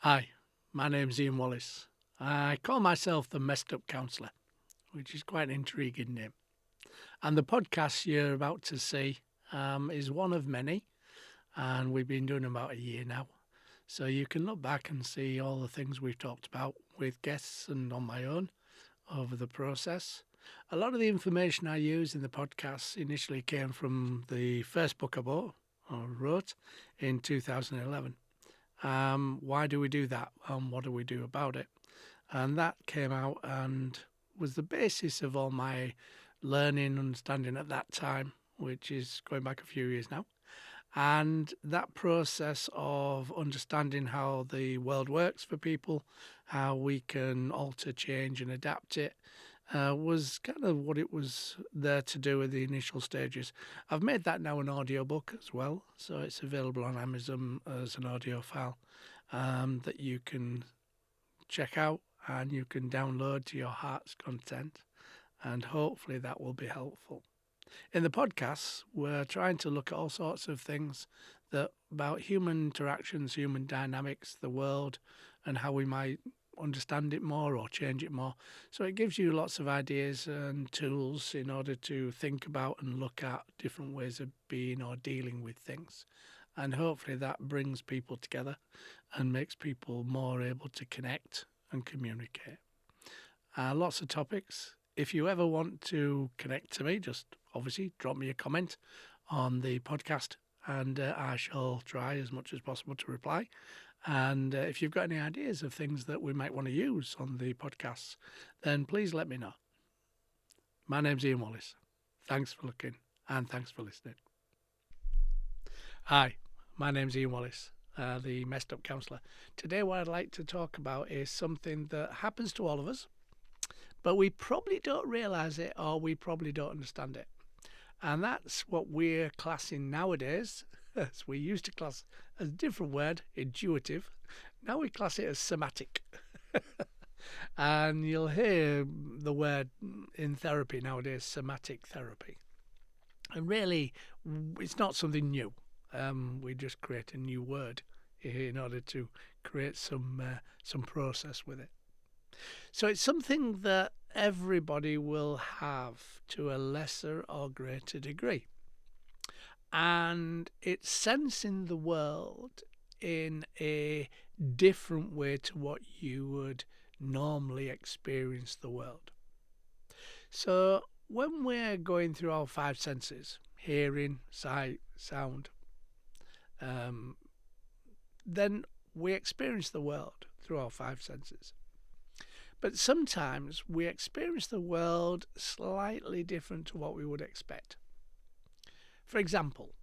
Hi, my name's Ian Wallace. I call myself the Messed Up Counsellor, which is quite an intriguing name. And the podcast you're about to see is one of many, and we've been doing about a year now. So you can look back and see all the things we've talked about with guests and on my own over the process. A lot of the information I use in the podcast initially came from the first book I wrote in 2011. Why do we do that? What do we do about it? And that came out and was the basis of all my learning, understanding at that time, which is going back a few years now. And that process of understanding how the world works for people, how we can alter, change, and adapt it, was kind of what it was there to do at the initial stages. I've made that now an audiobook as well, so it's available on Amazon as an audio file that you can check out and you can download to your heart's content, and hopefully that will be helpful. In the podcasts, we're trying to look at all sorts of things about human interactions, human dynamics, the world, and how we might understand it more or change it more. So it gives you lots of ideas and tools in order to think about and look at different ways of being or dealing with things. And hopefully that brings people together and makes people more able to connect and communicate. Lots of topics. If you ever want to connect to me, just obviously drop me a comment on the podcast and I shall try as much as possible to reply. And if you've got any ideas of things that we might want to use on the podcasts, then please let me know. My name's Ian Wallace. Thanks for looking and thanks for listening. Hi, my name's Ian Wallace, the Messed Up Counsellor. Today what I'd like to talk about is something that happens to all of us, but we probably don't realise it or we probably don't understand it. And that's what we're classing nowadays, as we used to class as a different word, intuitive. Now we class it as somatic. And you'll hear the word in therapy nowadays, somatic therapy. And really, it's not something new. We just create a new word in order to create some process with it. So it's something that everybody will have to a lesser or greater degree. And it's sensing the world in a different way to what you would normally experience the world. So when we're going through our five senses, hearing, sight, sound, then we experience the world through our five senses. But sometimes we experience the world slightly different to what we would expect. For example,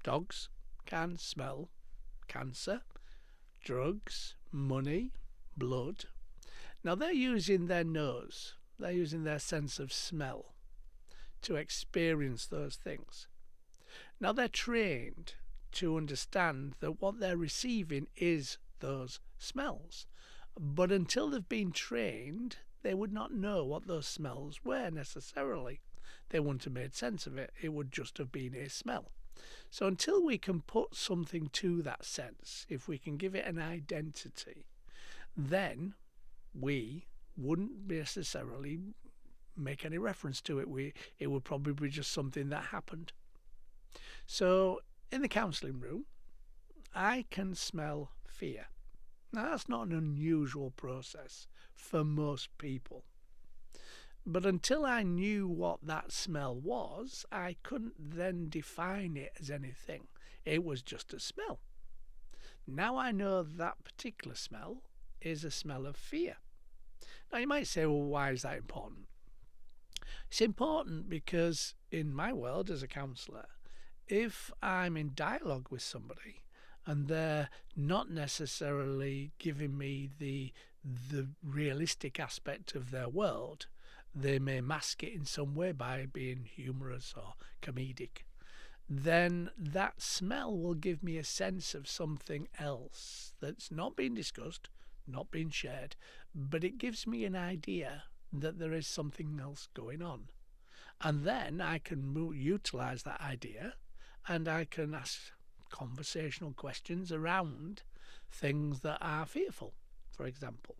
dogs can smell cancer, drugs, money, blood. Now they're using their nose, they're using their sense of smell to experience those things. Now they're trained to understand that what they're receiving is those smells. But until they've been trained, they would not know what those smells were necessarily. They wouldn't have made sense of it. It would just have been a smell. So until we can put something to that sense, if we can give it an identity, then we wouldn't necessarily make any reference to it. It would probably be just something that happened. So in the counselling room, I can smell fear. Now, that's not an unusual process for most people. But until I knew what that smell was, I couldn't then define it as anything. It was just a smell. Now I know that particular smell is a smell of fear. Now, you might say, well, why is that important? It's important because in my world as a counsellor, if I'm in dialogue with somebody, and they're not necessarily giving me the realistic aspect of their world. They may mask it in some way by being humorous or comedic. Then that smell will give me a sense of something else that's not being discussed, not being shared, but it gives me an idea that there is something else going on. And then I can utilise that idea and I can ask conversational questions around things that are fearful, for example.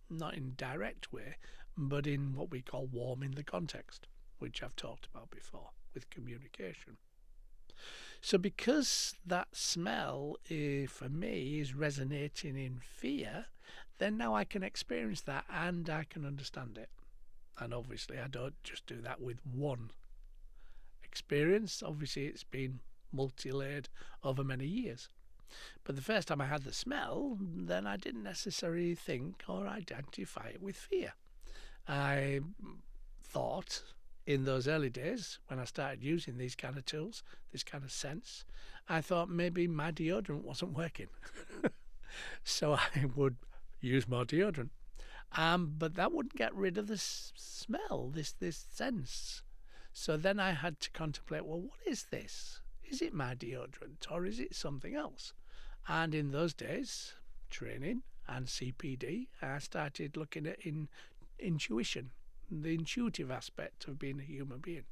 Not in a direct way, but in what we call warming the context, which I've talked about before with communication. So because that smell, for me, is resonating in fear, then now I can experience that and I can understand it. And obviously I don't just do that with one experience. Obviously it's been multi-layered over many years. But the first time I had the smell, then I didn't necessarily think or identify it with fear. I thought in those early days, when I started using these kind of tools, this kind of sense, I thought maybe my deodorant wasn't working. So I would use more deodorant. But that wouldn't get rid of the smell, this sense. So then I had to contemplate, well, what is this? Is it my deodorant or is it something else? And in those days, training and CPD, I started looking at intuition, the intuitive aspect of being a human being.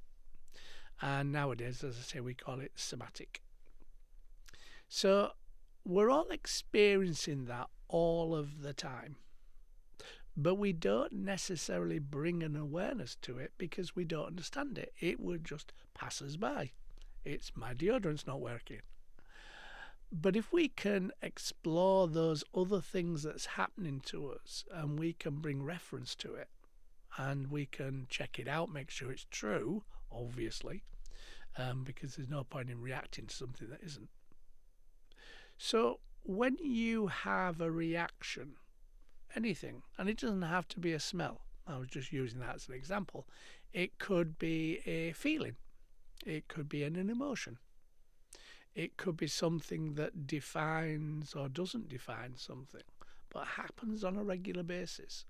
And nowadays, as I say, we call it somatic. So we're all experiencing that all of the time. But we don't necessarily bring an awareness to it because we don't understand it. It would just pass us by. It's my deodorant's not working. But if we can explore those other things that's happening to us and we can bring reference to it and we can check it out, make sure it's true, obviously, because there's no point in reacting to something that isn't. So when you have a reaction, anything, and it doesn't have to be a smell. I was just using that as an example. It could be a feeling. It could be an emotion. It could be something that defines or doesn't define something, but happens on a regular basis.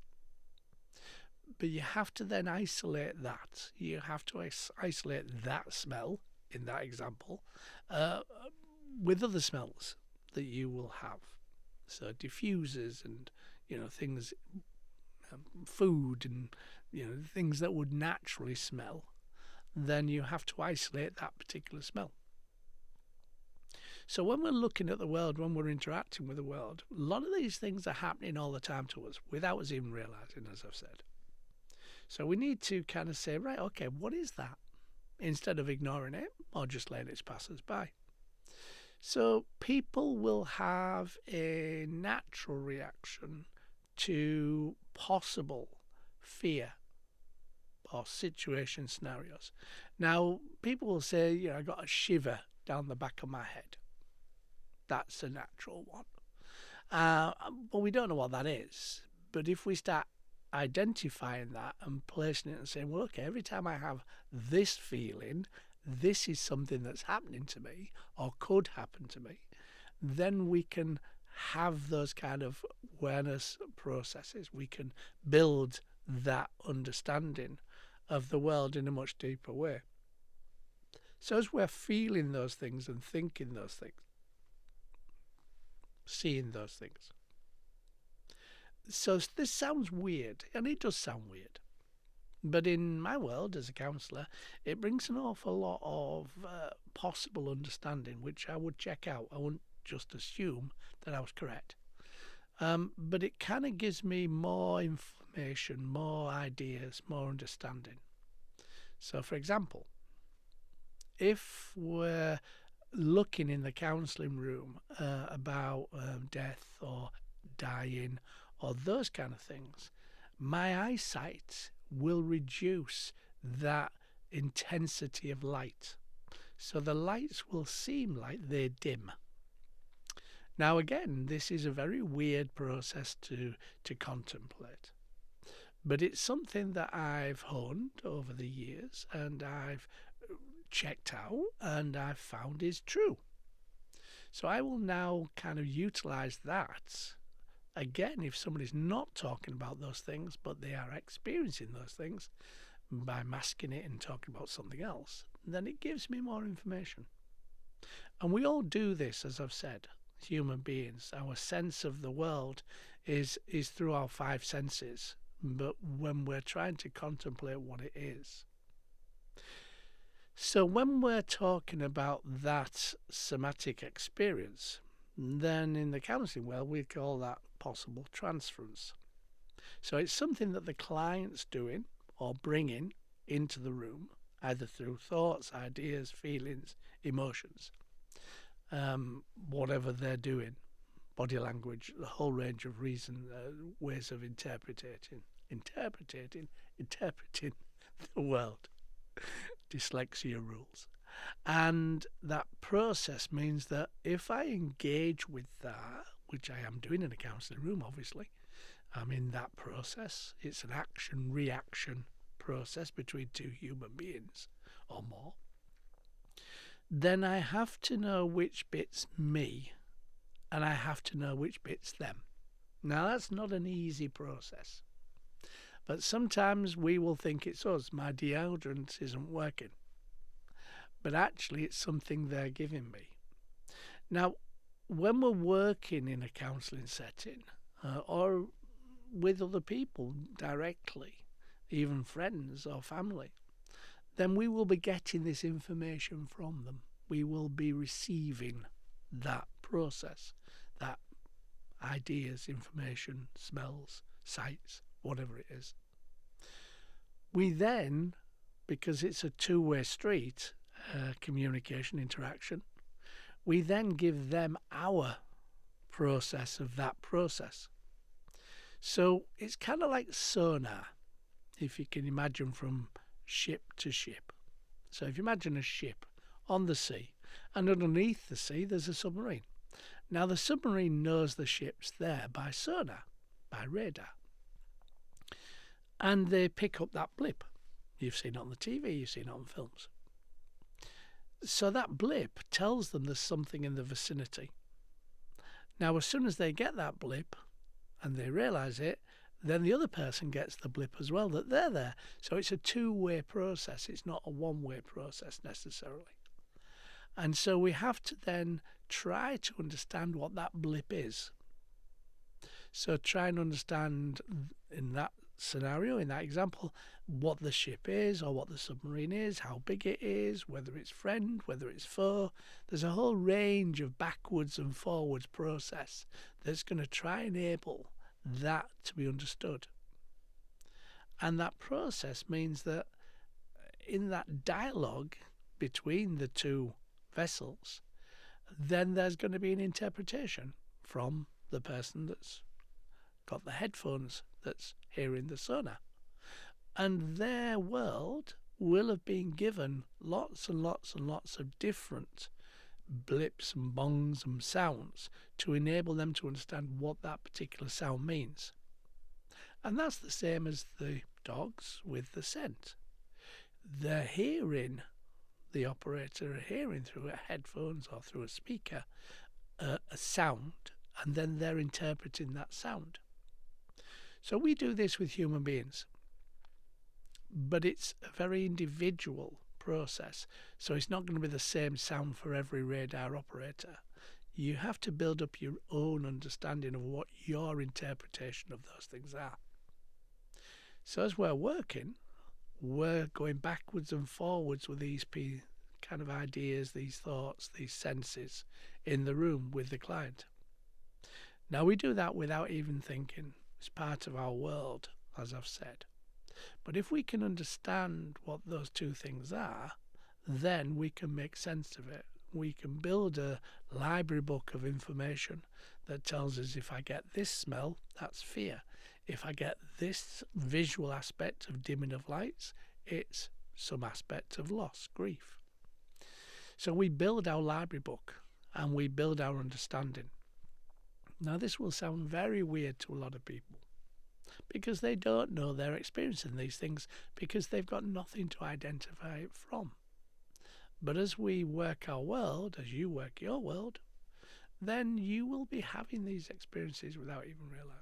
But you have to then isolate that. You have to isolate that smell, in that example, with other smells that you will have. So diffusers and things, food and, things that would naturally smell, then you have to isolate that particular smell. So when we're looking at the world, when we're interacting with the world, a lot of these things are happening all the time to us without us even realizing, as I've said. So we need to kind of say, right, okay, what is that? Instead of ignoring it or just letting it pass us by. So people will have a natural reaction to possible fear or situation scenarios. Now, people will say, I got a shiver down the back of my head. That's a natural one. But we don't know what that is. But if we start identifying that and placing it and saying, well, okay, every time I have this feeling, this is something that's happening to me or could happen to me, then we can have those kind of awareness processes. We can build that understanding of the world in a much deeper way. So as we're feeling those things and thinking those things, seeing those things. So this sounds weird, and it does sound weird. But in my world as a counsellor, it brings an awful lot of possible understanding, which I would check out. I wouldn't just assume that I was correct. But it kind of gives me more information, more ideas, more understanding. So, for example, if we're looking in the counselling room about death or dying or those kind of things, my eyesight will reduce that intensity of light. So the lights will seem like they're dim. Now again, this is a very weird process to contemplate. But it's something that I've honed over the years and I've checked out and I've found is true. So I will now kind of utilize that. Again, if somebody's not talking about those things, but they are experiencing those things by masking it and talking about something else, then it gives me more information. And we all do this, as I've said, human beings. Our sense of the world is through our five senses. But when we're trying to contemplate what it is. So when we're talking about that somatic experience, then in the counselling world, we call that possible transference. So it's something that the client's doing or bringing into the room, either through thoughts, ideas, feelings, emotions, whatever they're doing, body language, the whole range of ways of interpreting the world. Dyslexia rules. And that process means that if I engage with that, which I am doing in a counselling room, obviously, I'm in that process. It's an action-reaction process between two human beings or more. Then I have to know which bit's me and I have to know which bit's them. Now, that's not an easy process. But sometimes we will think it's us. My deodorant isn't working. But actually, it's something they're giving me. Now, when we're working in a counselling setting or with other people directly, even friends or family, then we will be getting this information from them. We will be receiving that process, that ideas, information, smells, sights, whatever it is. We then, because it's a two-way street, communication, interaction, we then give them our process of that process. So it's kind of like sonar, if you can imagine, from ship to ship. So if you imagine a ship on the sea, and underneath the sea there's a submarine. Now the submarine knows the ship's there by sonar, by radar. And they pick up that blip. You've seen it on the TV, you've seen it on films. So that blip tells them there's something in the vicinity. Now, as soon as they get that blip and they realise it, then the other person gets the blip as well, that they're there. So it's a two-way process. It's not a one-way process necessarily. And so we have to then try to understand what that blip is. So try and understand in that scenario, in that example, what the ship is or what the submarine is, how big it is, whether it's friend, whether it's foe. There's a whole range of backwards and forwards process that's going to try and enable that to be understood. And that process means that in that dialogue between the two vessels, then there's going to be an interpretation from the person that's got the headphones, that's hearing the sonar. And their world will have been given lots and lots and lots of different blips and bongs and sounds to enable them to understand what that particular sound means. And that's the same as the dogs with the scent. They're hearing, the operator are hearing through headphones or through a speaker a sound, and then they're interpreting that sound. So we do this with human beings, but it's a very individual process. So it's not going to be the same sound for every radar operator. You have to build up your own understanding of what your interpretation of those things are. So as we're working, we're going backwards and forwards with these kind of ideas, these thoughts, these senses in the room with the client. Now we do that without even thinking. It's part of our world, as I've said. But if we can understand what those two things are, then we can make sense of it. We can build a library book of information that tells us if I get this smell, that's fear. If I get this visual aspect of dimming of lights, it's some aspect of loss, grief. So we build our library book and we build our understanding. Now this will sound very weird to a lot of people because they don't know they're experiencing these things because they've got nothing to identify it from. But as we work our world, as you work your world, then you will be having these experiences without even realizing.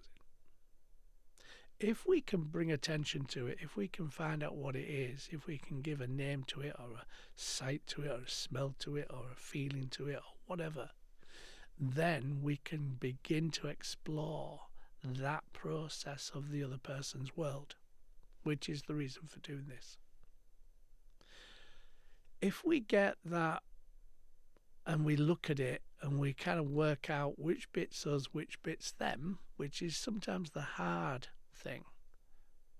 If we can bring attention to it, if we can find out what it is, if we can give a name to it or a sight to it or a smell to it or a feeling to it or whatever, then we can begin to explore that process of the other person's world, which is the reason for doing this. If we get that and we look at it and we kind of work out which bit's us, which bit's them, which is sometimes the hard thing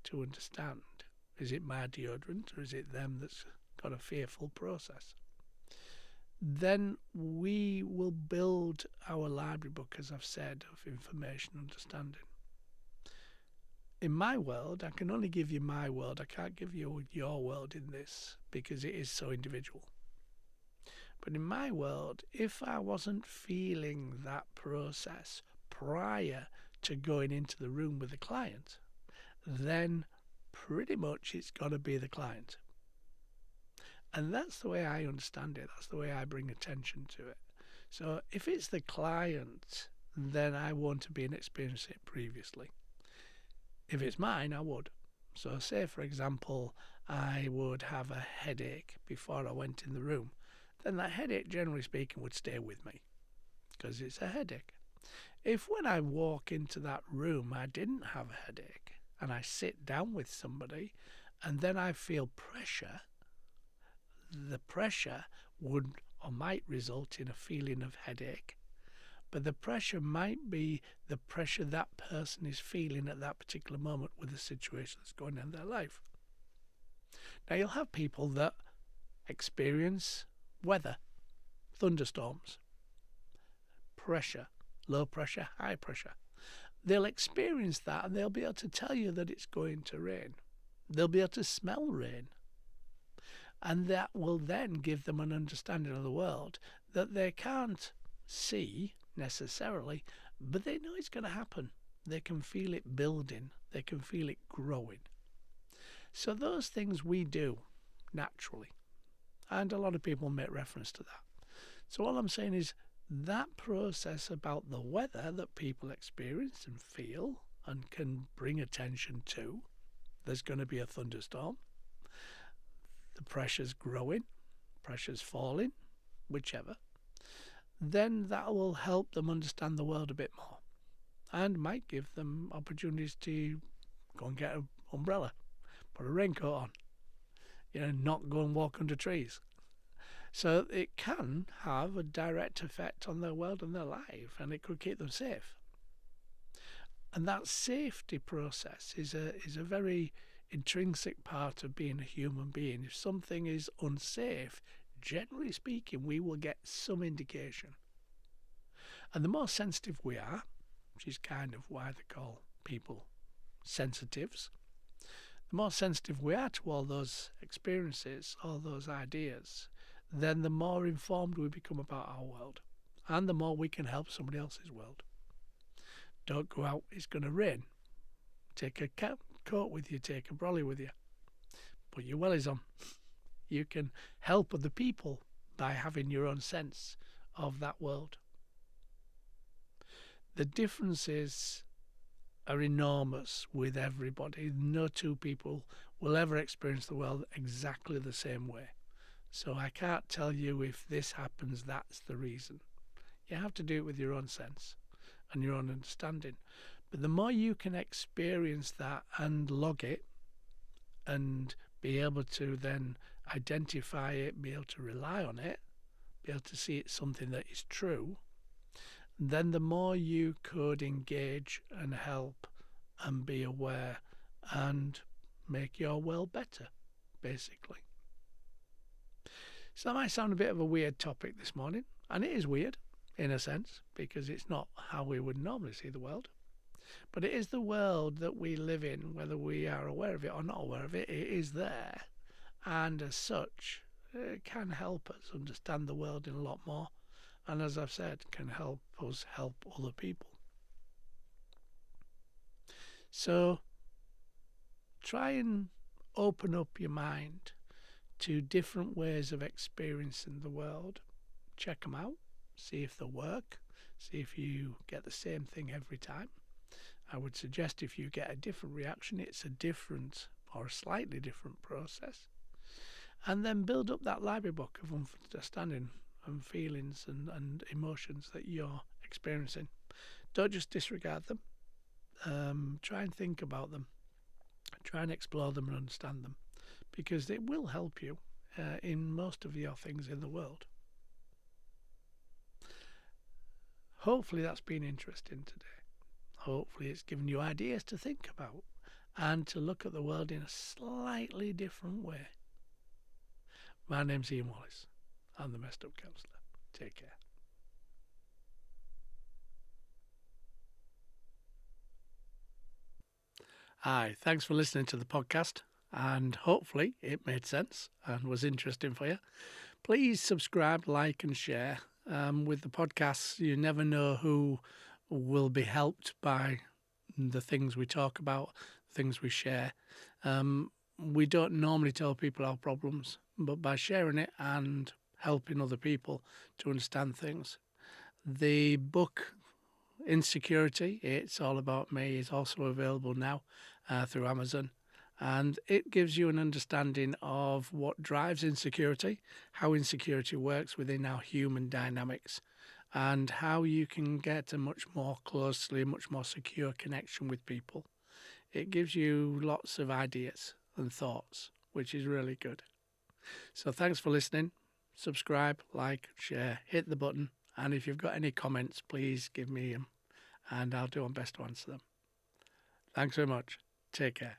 to understand. Is it my deodorant or is it them that's got a fearful process? Then we will build our library book, as I've said, of information understanding. In my world, I can only give you my world. I can't give you your world in this because it is so individual. But in my world, if I wasn't feeling that process prior to going into the room with the client, then pretty much it's got to be the client. And that's the way I understand it. That's the way I bring attention to it. So if it's the client, then I want to be experiencing it previously. If it's mine, I would. So say, for example, I would have a headache before I went in the room. Then that headache, generally speaking, would stay with me because it's a headache. If when I walk into that room, I didn't have a headache and I sit down with somebody and then I feel pressure, the pressure would or might result in a feeling of headache. But the pressure might be the pressure that person is feeling at that particular moment with the situation that's going on in their life. Now, you'll have people that experience weather, thunderstorms, pressure, low pressure, high pressure. They'll experience that and they'll be able to tell you that it's going to rain. They'll be able to smell rain. And that will then give them an understanding of the world that they can't see necessarily, but they know it's going to happen. They can feel it building. They can feel it growing. So those things we do naturally. And a lot of people make reference to that. So all I'm saying is that process about the weather that people experience and feel and can bring attention to, there's going to be a thunderstorm. The pressure's growing, pressure's falling, whichever. Then that will help them understand the world a bit more and might give them opportunities to go and get an umbrella, put a raincoat on, not go and walk under trees. So it can have a direct effect on their world and their life, and it could keep them safe. And that safety process is a very intrinsic part of being a human being. If something is unsafe, generally speaking, we will get some indication. And the more sensitive we are, which is kind of why they call people sensitives, the more sensitive we are to all those experiences, all those ideas, then the more informed we become about our world and the more we can help somebody else's world. Don't go out, it's going to rain. Take a coat with you, take a brolly with you. Put your wellies on. You can help other people by having your own sense of that world. The differences are enormous with everybody. No two people will ever experience the world exactly the same way. So I can't tell you if this happens, that's the reason. You have to do it with your own sense and your own understanding. But the more you can experience that and log it and be able to then identify it, be able to rely on it, be able to see it's something that is true, then the more you could engage and help and be aware and make your world better, basically. So that might sound a bit of a weird topic this morning, and it is weird in a sense because it's not how we would normally see the world. But it is the world that we live in, whether we are aware of it or not aware of it, it is there. And as such, it can help us understand the world in a lot more. And as I've said, can help us help other people. So try and open up your mind to different ways of experiencing the world. Check them out, see if they work, see if you get the same thing every time. I would suggest if you get a different reaction, it's a different or a slightly different process. And then build up that library book of understanding and feelings and emotions that you're experiencing. Don't just disregard them. Try and think about them. Try and explore them and understand them, because it will help you. in most of your things in the world. Hopefully that's been interesting today. Hopefully it's given you ideas to think about and to look at the world in a slightly different way. My name's Ian Wallace. I'm the Messed Up Counsellor. Take care. Hi, thanks for listening to the podcast, and hopefully it made sense and was interesting for you. Please subscribe, like and share. With the podcasts, you never know who will be helped by the things we talk about, things we share. We don't normally tell people our problems, but by sharing it and helping other people to understand things. The book Insecurity, It's All About Me, is also available now through Amazon. And it gives you an understanding of what drives insecurity, how insecurity works within our human dynamics, and how you can get a much more secure connection with people. It gives you lots of ideas and thoughts, which is really good. So thanks for listening. Subscribe, like, share, hit the button. And if you've got any comments, please give me them and I'll do my best to answer them. Thanks very much. Take care.